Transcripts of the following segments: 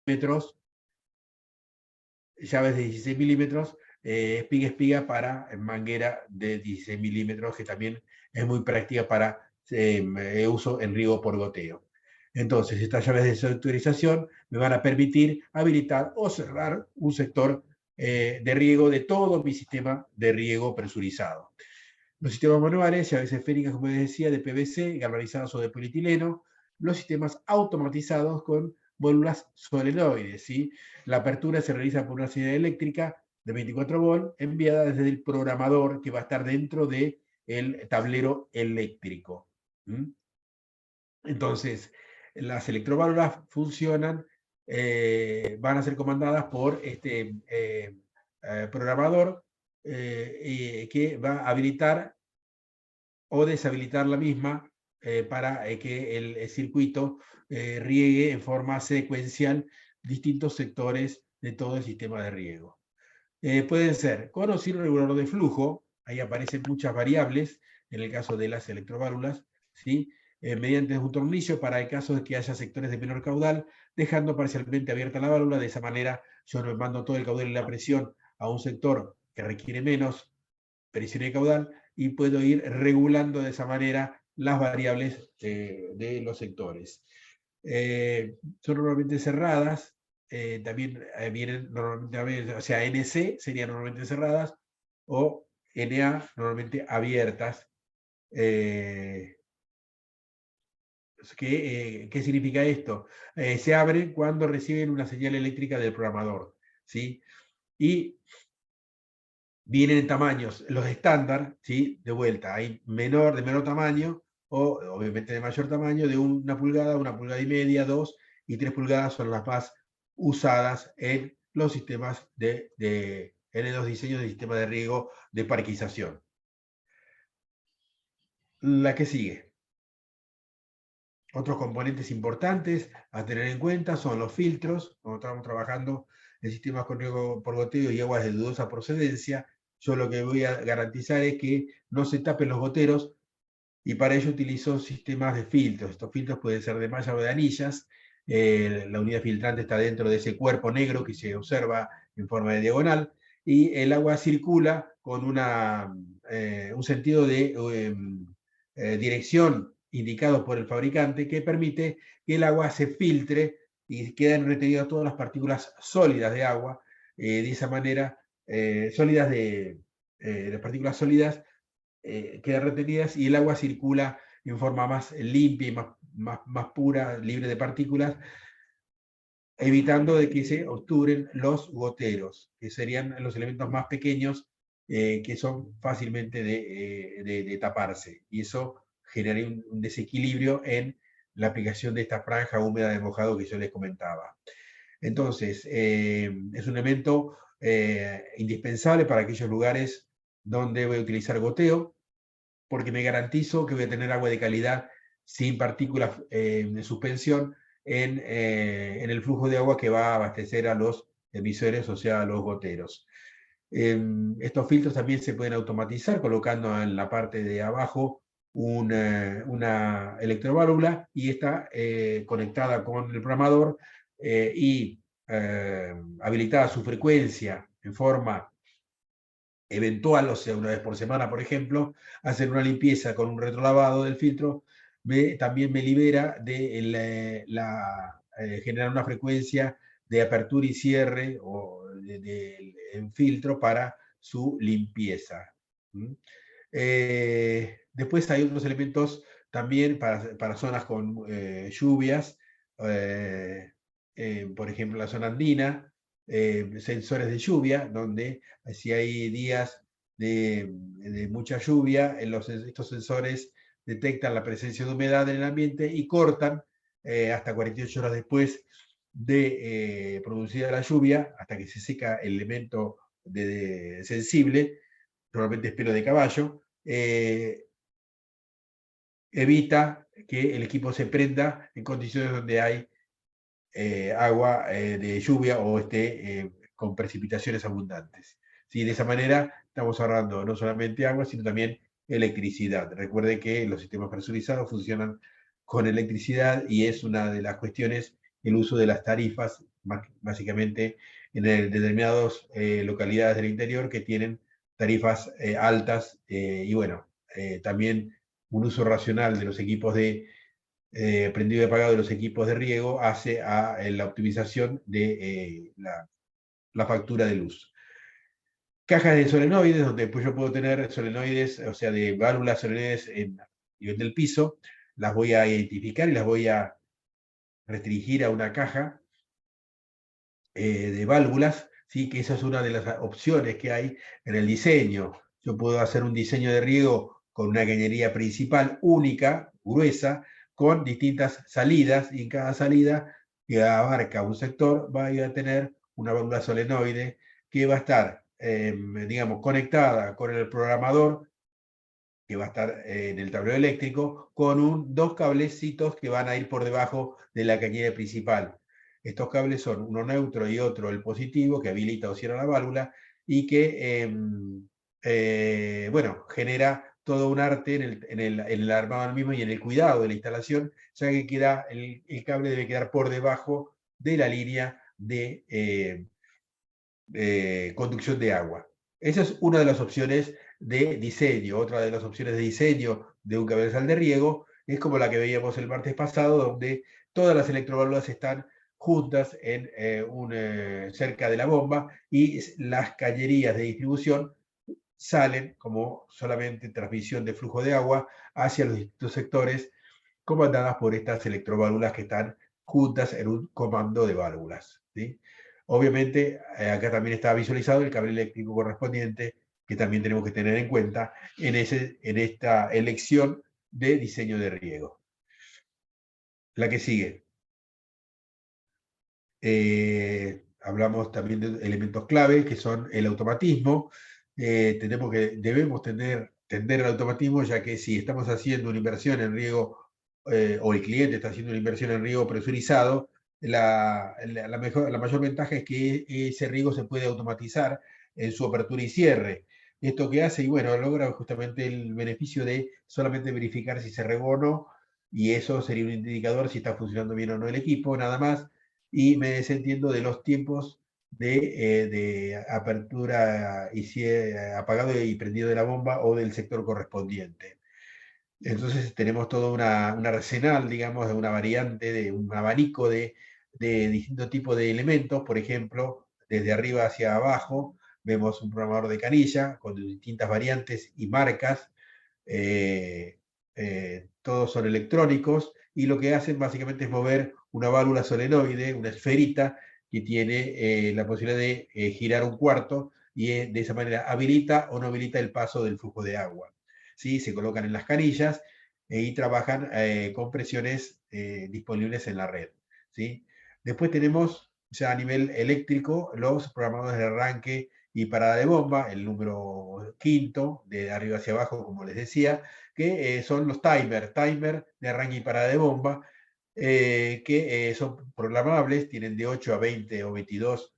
milímetros, llaves de 16 milímetros, espiga para manguera de 16 milímetros, que también es muy práctica para uso en riego por goteo. Entonces, estas llaves de sectorización me van a permitir habilitar o cerrar un sector de riego de todo mi sistema de riego presurizado. Los sistemas manuales, llaves esféricas, como les decía, de PVC, galvanizadas o de polietileno. Los sistemas automatizados con válvulas solenoides, ¿sí? La apertura se realiza por una señal eléctrica de 24 volt enviada desde el programador que va a estar dentro del tablero eléctrico. Entonces, las electroválvulas funcionan, van a ser comandadas por este programador que va a habilitar o deshabilitar la misma para que el circuito riegue en forma secuencial distintos sectores de todo el sistema de riego. Pueden ser con o sin regulador de flujo, ahí aparecen muchas variables, en el caso de las electroválvulas, ¿sí? Mediante un tornillo para el caso de que haya sectores de menor caudal, dejando parcialmente abierta la válvula. De esa manera yo no mando todo el caudal y la presión a un sector que requiere menos presión y caudal, y puedo ir regulando de esa manera las variables de los sectores. Son normalmente cerradas, también vienen normalmente, o sea, NC serían normalmente cerradas, o NA normalmente abiertas. ¿Qué significa esto? Se abren cuando reciben una señal eléctrica del programador, ¿sí? Y vienen en tamaños, los estándar, ¿sí? De vuelta, hay de menor tamaño, o obviamente de mayor tamaño, de 1 pulgada y media, 2 y 3 pulgadas son las más usadas en los sistemas en los diseños de sistemas de riego de parquización. La que sigue. Otros componentes importantes a tener en cuenta son los filtros. Cuando estamos trabajando en sistemas con riego por goteo y aguas de dudosa procedencia, yo lo que voy a garantizar es que no se tapen los goteros, y para ello utilizo sistemas de filtros. Estos filtros pueden ser de malla o de anillas. La unidad filtrante está dentro de ese cuerpo negro que se observa en forma de diagonal, y el agua circula con un sentido de dirección indicado por el fabricante que permite que el agua se filtre y queden retenidas todas las partículas sólidas de agua. De esa manera, las partículas sólidas quedan retenidas y el agua circula en forma más limpia y más pura, libre de partículas, evitando de que se obturen los goteros, que serían los elementos más pequeños que son fácilmente de taparse. Y eso generaría un desequilibrio en la aplicación de esta franja húmeda de mojado que yo les comentaba. Entonces, es un elemento indispensable para aquellos lugares donde voy a utilizar goteo, porque me garantizo que voy a tener agua de calidad sin partículas de suspensión en el flujo de agua que va a abastecer a los emisores, o sea, a los goteros. Estos filtros también se pueden automatizar colocando en la parte de abajo una electroválvula, y está conectada con el programador y habilitada su frecuencia en forma eventual, o sea, una vez por semana, por ejemplo, hacer una limpieza con un retrolavado del filtro, también me libera de generar una frecuencia de apertura y cierre o en filtro para su limpieza. Después hay otros elementos también para zonas con lluvias, por ejemplo, la zona andina, sensores de lluvia, donde si hay días de mucha lluvia, estos sensores detectan la presencia de humedad en el ambiente y cortan hasta 48 horas después de producida la lluvia, hasta que se seca el elemento sensible, normalmente es pelo de caballo, evita que el equipo se prenda en condiciones donde hay agua de lluvia o esté con precipitaciones abundantes. ¿Sí? De esa manera estamos ahorrando no solamente agua, sino también electricidad. Recuerde que los sistemas presurizados funcionan con electricidad, y es una de las cuestiones el uso de las tarifas básicamente en determinadas localidades del interior que tienen tarifas altas y bueno, también un uso racional de los equipos de prendido y apagado de los equipos de riego hace a la optimización de la factura de luz. Cajas de solenoides, donde después yo puedo tener solenoides, o sea, de válvulas solenoides en nivel del piso, las voy a identificar y las voy a restringir a una caja de válvulas, ¿sí? Que esa es una de las opciones que hay en el diseño. Yo puedo hacer un diseño de riego con una cañería principal única, gruesa, con distintas salidas, y en cada salida que abarca un sector va a tener una válvula solenoide que va a estar, digamos, conectada con el programador, que va a estar en el tablero eléctrico, con dos cablecitos que van a ir por debajo de la cañería principal. Estos cables son uno neutro y otro el positivo, que habilita o cierra la válvula, y que, bueno, genera todo un arte en el armado del mismo y en el cuidado de la instalación, ya que el cable debe quedar por debajo de la línea de conducción de agua. Esa es una de las opciones de diseño. Otra de las opciones de diseño de un cabezal de riego es como la que veíamos el martes pasado, donde todas las electroválvulas están juntas cerca de la bomba y las cañerías de distribución salen como solamente transmisión de flujo de agua hacia los distintos sectores comandadas por estas electroválvulas que están juntas en un comando de válvulas, ¿sí? Obviamente, acá también está visualizado el cable eléctrico correspondiente que también tenemos que tener en cuenta en esta elección de diseño de riego. La que sigue. Hablamos también de elementos clave que son el automatismo. Debemos tender al automatismo, ya que si estamos haciendo una inversión en riego o el cliente está haciendo una inversión en riego presurizado, la mayor ventaja es que ese riego se puede automatizar en su apertura y cierre. Esto que hace, y bueno, logra justamente el beneficio de solamente verificar si se regó o no, y eso sería un indicador si está funcionando bien o no el equipo, nada más, y me desentiendo de los tiempos de apertura y apagado y prendido de la bomba o del sector correspondiente. Entonces tenemos toda un arsenal, digamos, de una variante, de un abanico de distintos tipos de elementos. Por ejemplo, desde arriba hacia abajo vemos un programador de canilla con distintas variantes y marcas. Todos son electrónicos y lo que hacen básicamente es mover una válvula solenoide, una esferita que tiene la posibilidad de girar un cuarto y de esa manera habilita o no habilita el paso del flujo de agua. ¿Sí? Se colocan en las canillas y trabajan con presiones disponibles en la red. ¿Sí? Después tenemos ya a nivel eléctrico los programadores de arranque y parada de bomba, el número quinto, de arriba hacia abajo, como les decía, que son los timer de arranque y parada de bomba, que son programables, tienen de 8 a 20 o 22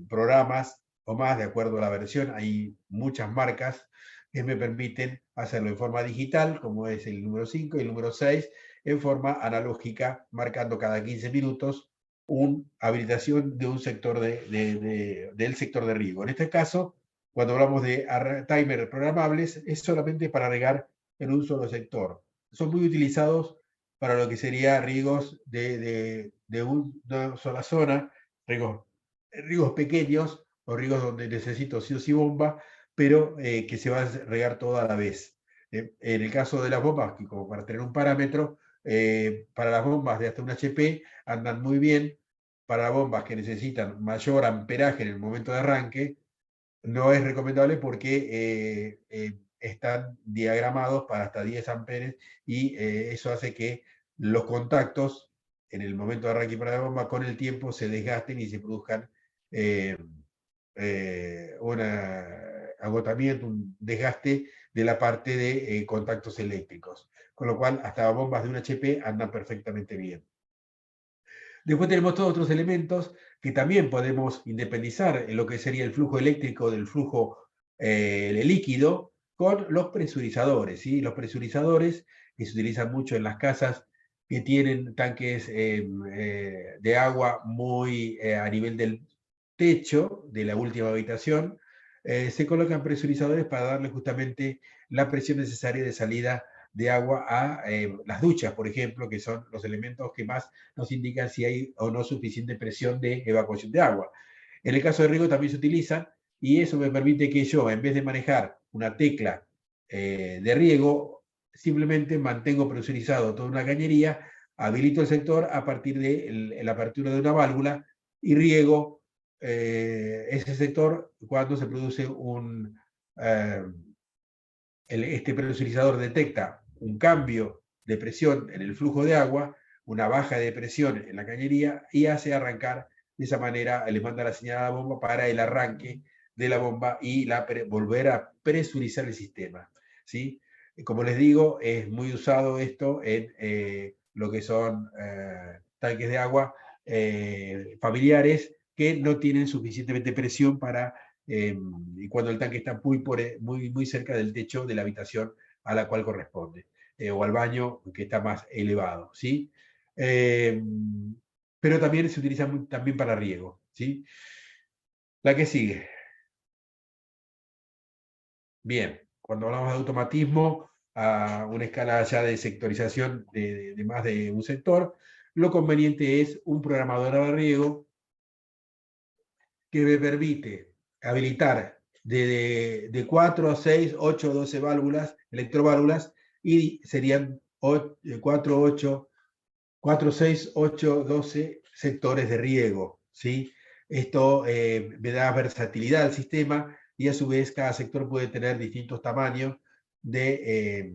programas o más, de acuerdo a la versión. Hay muchas marcas que me permiten hacerlo en forma digital, como es el número 5 y el número 6, en forma analógica, marcando cada 15 minutos una habilitación de un sector del sector de riego. En este caso, cuando hablamos de timer programables, es solamente para regar en un solo sector. Son muy utilizados para lo que sería riegos de una sola zona, riegos pequeños o riegos donde necesito sí o sí bomba, pero que se va a regar todo a la vez. En el caso de las bombas, que como para tener un parámetro, para las bombas de hasta un HP andan muy bien. Para bombas que necesitan mayor amperaje en el momento de arranque, no es recomendable porque están diagramados para hasta 10 amperes y eso hace que los contactos en el momento de arranque para la bomba con el tiempo se desgasten y se produzcan un agotamiento, un desgaste de la parte de contactos eléctricos. Con lo cual, hasta bombas de un HP andan perfectamente bien. Después tenemos todos otros elementos que también podemos independizar en lo que sería el flujo eléctrico del flujo líquido con los presurizadores. ¿Sí? Los presurizadores que se utilizan mucho en las casas que tienen tanques de agua muy a nivel del techo de la última habitación, se colocan presurizadores para darle justamente la presión necesaria de salida de agua a las duchas, por ejemplo, que son los elementos que más nos indican si hay o no suficiente presión de evacuación de agua. En el caso de riego también se utilizan y eso me permite que yo, en vez de manejar una tecla de riego, simplemente mantengo presurizado toda una cañería, habilito el sector a partir de la apertura de una válvula y riego ese sector cuando se produce este presurizador detecta un cambio de presión en el flujo de agua, una baja de presión en la cañería y hace arrancar de esa manera, le manda la señal a la bomba para el arranque de la bomba y volver a presurizar el sistema. ¿Sí? Como les digo, es muy usado esto en lo que son tanques de agua familiares que no tienen suficientemente presión para y cuando el tanque está muy cerca del techo de la habitación a la cual corresponde, o al baño que está más elevado, ¿sí? Pero también se utiliza también para riego, ¿sí? La que sigue. Bien, cuando hablamos de automatismo, a una escala ya de sectorización de más de un sector, lo conveniente es un programador de riego que me permite habilitar de 4 a 6, 8, 12 válvulas, electroválvulas, y serían 4, 8, 4, 6, 8, 12 sectores de riego, ¿sí? Esto me da versatilidad al sistema y a su vez cada sector puede tener distintos tamaños de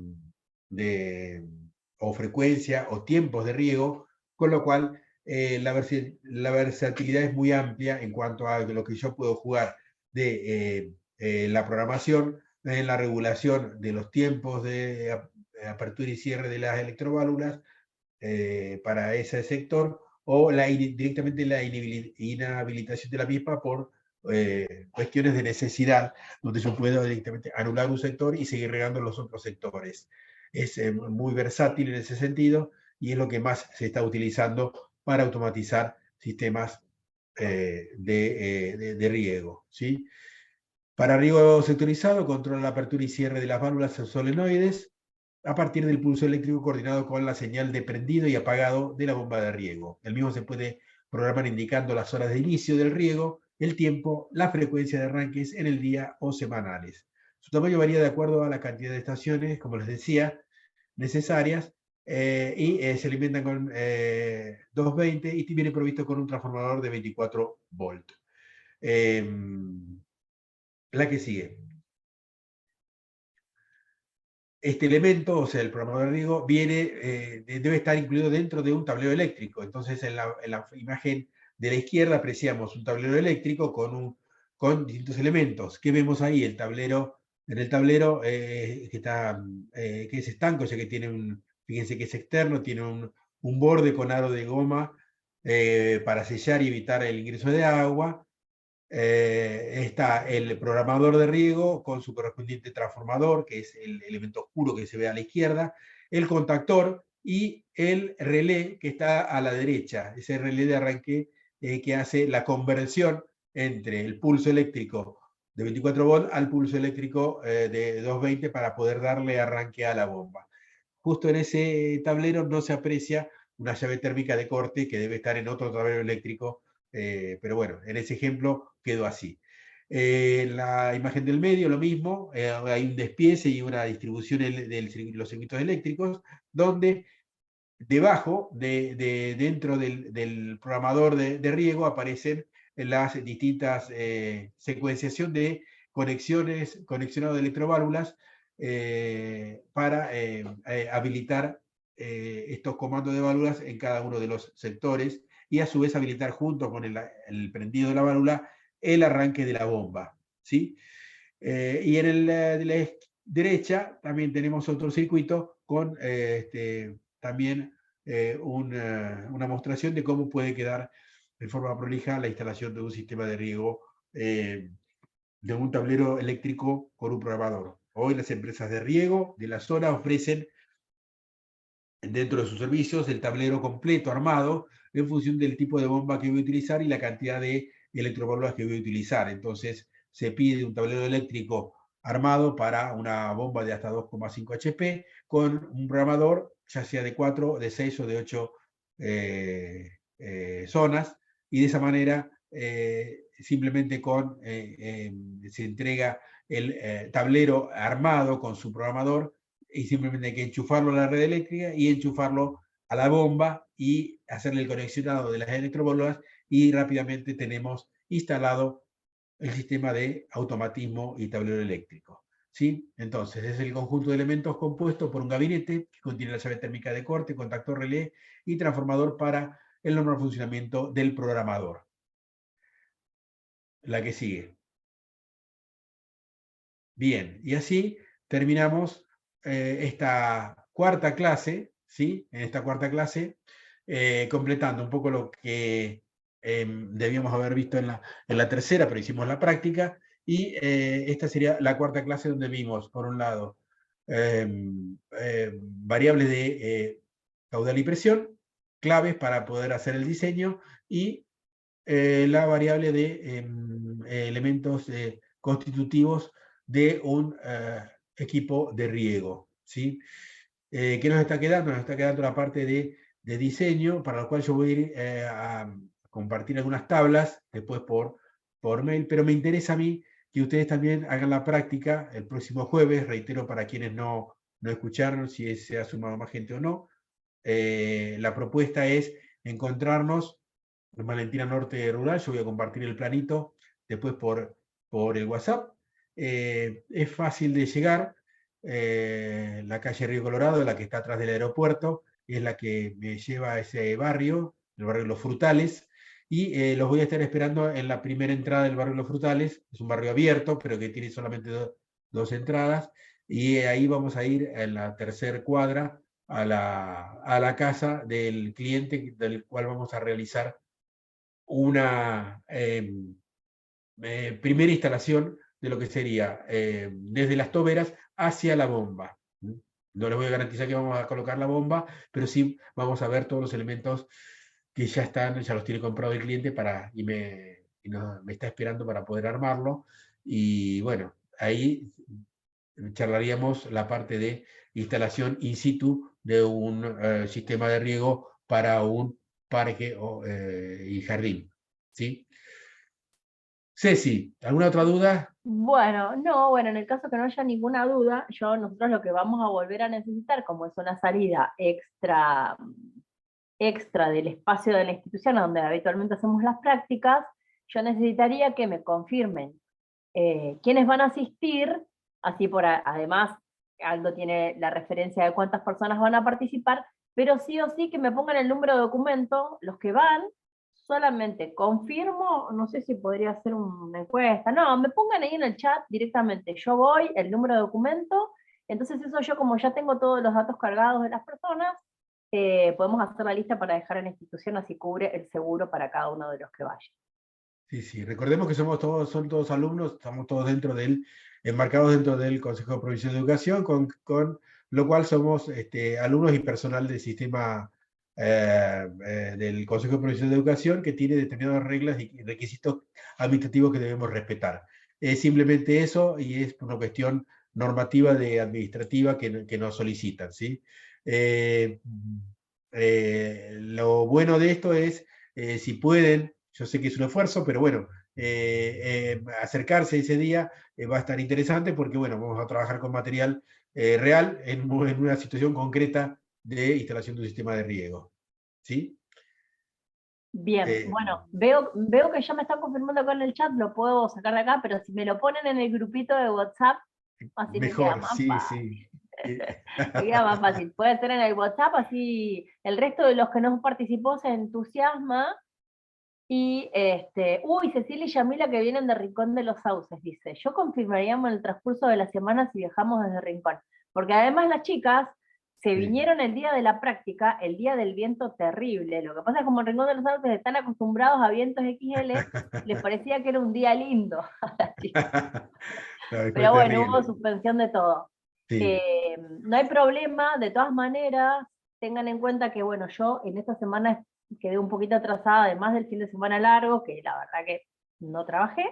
o frecuencia o tiempos de riego, con lo cual la versatilidad es muy amplia en cuanto a lo que yo puedo jugar de la programación, en la regulación de los tiempos de apertura y cierre de las electroválvulas para ese sector o directamente la inhabilitación de la misma por cuestiones de necesidad, donde yo puedo directamente anular un sector y seguir regando los otros sectores. Es muy versátil en ese sentido y es lo que más se está utilizando para automatizar sistemas de riego. ¿Sí? Para riego sectorizado, controla la apertura y cierre de las válvulas solenoides a partir del pulso eléctrico coordinado con la señal de prendido y apagado de la bomba de riego. El mismo se puede programar indicando las horas de inicio del riego, el tiempo, la frecuencia de arranques en el día o semanales. Su tamaño varía de acuerdo a la cantidad de estaciones, como les decía, necesarias, y se alimentan con 220 y viene provisto con un transformador de 24 volts. La que sigue. Este elemento, o sea, el programador de riego, debe estar incluido dentro de un tablero eléctrico. Entonces, en la imagen de la izquierda apreciamos un tablero eléctrico con distintos elementos. ¿Qué vemos ahí? El tablero, en el tablero que es estanco, o sea que tiene fíjense que es externo, tiene un borde con aro de goma para sellar y evitar el ingreso de agua. Está el programador de riego con su correspondiente transformador, que es el elemento oscuro que se ve a la izquierda, el contactor y el relé que está a la derecha, ese relé de arranque que hace la conversión entre el pulso eléctrico de 24 volts al pulso eléctrico de 220 para poder darle arranque a la bomba. Justo en ese tablero no se aprecia una llave térmica de corte que debe estar en otro tablero eléctrico, pero bueno, en ese ejemplo quedó así. La imagen del medio, lo mismo, hay un despiece y una distribución de los circuitos eléctricos, donde debajo, dentro del programador de riego, aparecen las distintas secuenciación de conexiones, conexionado de electroválvulas para habilitar estos comandos de válvulas en cada uno de los sectores y a su vez habilitar junto con el prendido de la válvula el arranque de la bomba. ¿Sí? Y de la derecha también tenemos otro circuito con también una mostración de cómo puede quedar de forma prolija la instalación de un sistema de riego de un tablero eléctrico con un programador. Hoy las empresas de riego de la zona ofrecen dentro de sus servicios el tablero completo armado en función del tipo de bomba que voy a utilizar y la cantidad de electroválvulas que voy a utilizar. Entonces se pide un tablero eléctrico armado para una bomba de hasta 2,5 HP con un programador, ya sea de 4, de 6 o de 8 zonas, y de esa manera simplemente se entrega el tablero armado con su programador y simplemente hay que enchufarlo a la red eléctrica y enchufarlo a la bomba y hacerle el conexionado de las electroválvulas y rápidamente tenemos instalado el sistema de automatismo y tablero eléctrico. ¿Sí? Entonces, es el conjunto de elementos compuesto por un gabinete que contiene la llave térmica de corte, contactor relé y transformador para el normal funcionamiento del programador. La que sigue. Bien, y así terminamos esta cuarta clase, ¿sí? En esta cuarta clase, completando un poco lo que debíamos haber visto en la tercera, pero hicimos la práctica, y esta sería la cuarta clase donde vimos, por un lado, variables de caudal y presión, claves para poder hacer el diseño, y la variable de elementos constitutivos de un equipo de riego. ¿Sí? ¿Qué nos está quedando? Nos está quedando la parte de diseño, para la cual yo voy a ir a compartir algunas tablas después por mail, pero me interesa a mí que ustedes también hagan la práctica el próximo jueves, reitero para quienes no escucharon, si se ha sumado más gente o no. La propuesta es encontrarnos en Valentina Norte Rural. Yo voy a compartir el planito después por el WhatsApp. Es fácil de llegar. La calle Río Colorado, la que está atrás del aeropuerto, es la que me lleva a ese barrio, el barrio Los Frutales, y los voy a estar esperando en la primera entrada del barrio Los Frutales. Es un barrio abierto, pero que tiene solamente dos entradas, y ahí vamos a ir en la tercera cuadra a la casa del cliente del cual vamos a realizar una primera instalación de lo que sería desde las toberas hacia la bomba. No les voy a garantizar que vamos a colocar la bomba, pero sí vamos a ver todos los elementos que ya están, ya los tiene comprado el cliente me está esperando para poder armarlo. Y bueno, ahí charlaríamos la parte de instalación in situ de un sistema de riego para un parque y jardín. ¿Sí? Ceci, ¿alguna otra duda? Bueno, no, bueno, en el caso que no haya ninguna duda, nosotros lo que vamos a volver a necesitar, como es una salida extra del espacio de la institución donde habitualmente hacemos las prácticas, yo necesitaría que me confirmen quiénes van a asistir, así además Aldo tiene la referencia de cuántas personas van a participar, pero sí o sí que me pongan el número de documento, los que van, solamente confirmo, no sé si podría hacer una encuesta, no, me pongan ahí en el chat directamente, yo voy, el número de documento, entonces eso yo como ya tengo todos los datos cargados de las personas, podemos hacer la lista para dejar en la institución, así cubre el seguro para cada uno de los que vayan. Sí, sí, recordemos que son todos alumnos, estamos todos enmarcados dentro del Consejo Provincial de Educación, con lo cual somos alumnos y personal del sistema del Consejo Provincial de Educación, que tiene determinadas reglas y requisitos administrativos que debemos respetar. Es simplemente eso, y es una cuestión normativa administrativa que nos solicitan, ¿sí? Lo bueno de esto es, si pueden, yo sé que es un esfuerzo, pero bueno, acercarse ese día va a estar interesante porque, bueno, vamos a trabajar con material real en una situación concreta de instalación de un sistema de riego. ¿Sí? Bien, bueno, veo que ya me están confirmando acá en el chat, lo puedo sacar de acá, pero si me lo ponen en el grupito de WhatsApp, así me queda Mejor, más sí, fácil. sí. Me queda más fácil. Puede ser en el WhatsApp, así el resto de los que no participó se entusiasma. Y Cecilia y Yamila que vienen de Rincón de los Sauces, dice, yo confirmaríamos en el transcurso de la semana si viajamos desde Rincón, porque además las chicas se vinieron el día de la práctica, el día del viento terrible. Lo que pasa es que como en Rincón de los Sauces están acostumbrados a vientos XL, les parecía que era un día lindo a las chicas. No, fue Pero bueno, hubo terrible. suspensión de todo. Sí. No hay problema, de todas maneras, tengan en cuenta que, bueno, yo en esta semana quedé un poquito atrasada, además del fin de semana largo, que la verdad que no trabajé.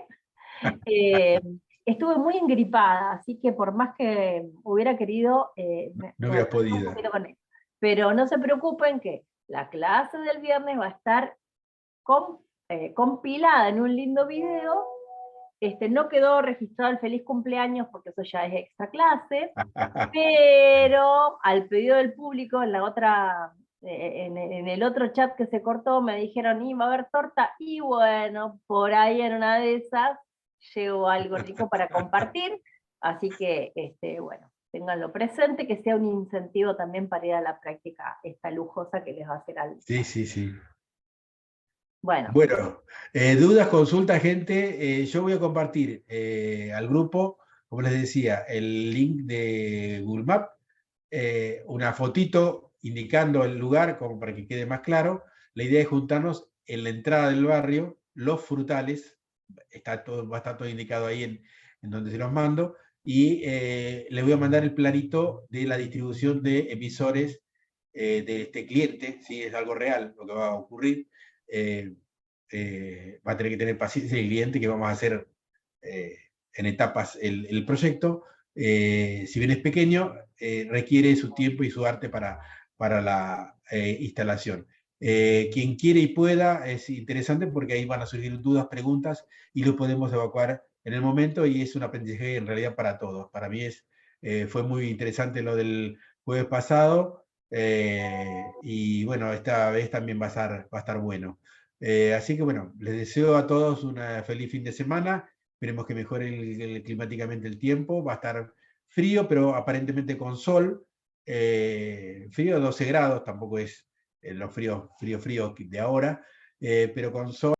Estuve muy engripada, así que por más que hubiera querido, No me hubieras atrasé un podido. poquito con él. Pero no se preocupen que la clase del viernes va a estar compilada en un lindo video. No quedó registrado el feliz cumpleaños porque eso ya es extra clase, pero al pedido del público, en la otra, en el otro chat que se cortó, me dijeron, va a haber torta, y bueno, por ahí en una de esas llegó algo rico para compartir, así que, bueno, ténganlo presente, que sea un incentivo también para ir a la práctica esta lujosa que les va a hacer al... Sí, sí, sí. Bueno, Bueno, dudas, consultas, gente. Yo voy a compartir al grupo, como les decía, el link de Google Maps, una fotito indicando el lugar como para que quede más claro. La idea es juntarnos en la entrada del barrio, Los Frutales, va a estar todo indicado ahí en donde se los mando, y les voy a mandar el planito de la distribución de emisores de este cliente, si es algo real lo que va a ocurrir. Va a tener que tener paciencia el cliente, que vamos a hacer en etapas el proyecto. Si bien es pequeño, requiere su tiempo y su arte para la instalación. Quien quiere y pueda, es interesante porque ahí van a surgir dudas, preguntas, y lo podemos evacuar en el momento, y es un aprendizaje en realidad para todos. Para mí fue muy interesante lo del jueves pasado, y bueno, esta vez también va a estar bueno. Así que bueno, les deseo a todos un feliz fin de semana. Esperemos que mejore climáticamente el tiempo. Va a estar frío, pero aparentemente con sol. Frío 12 grados, tampoco es los fríos de ahora, pero con sol.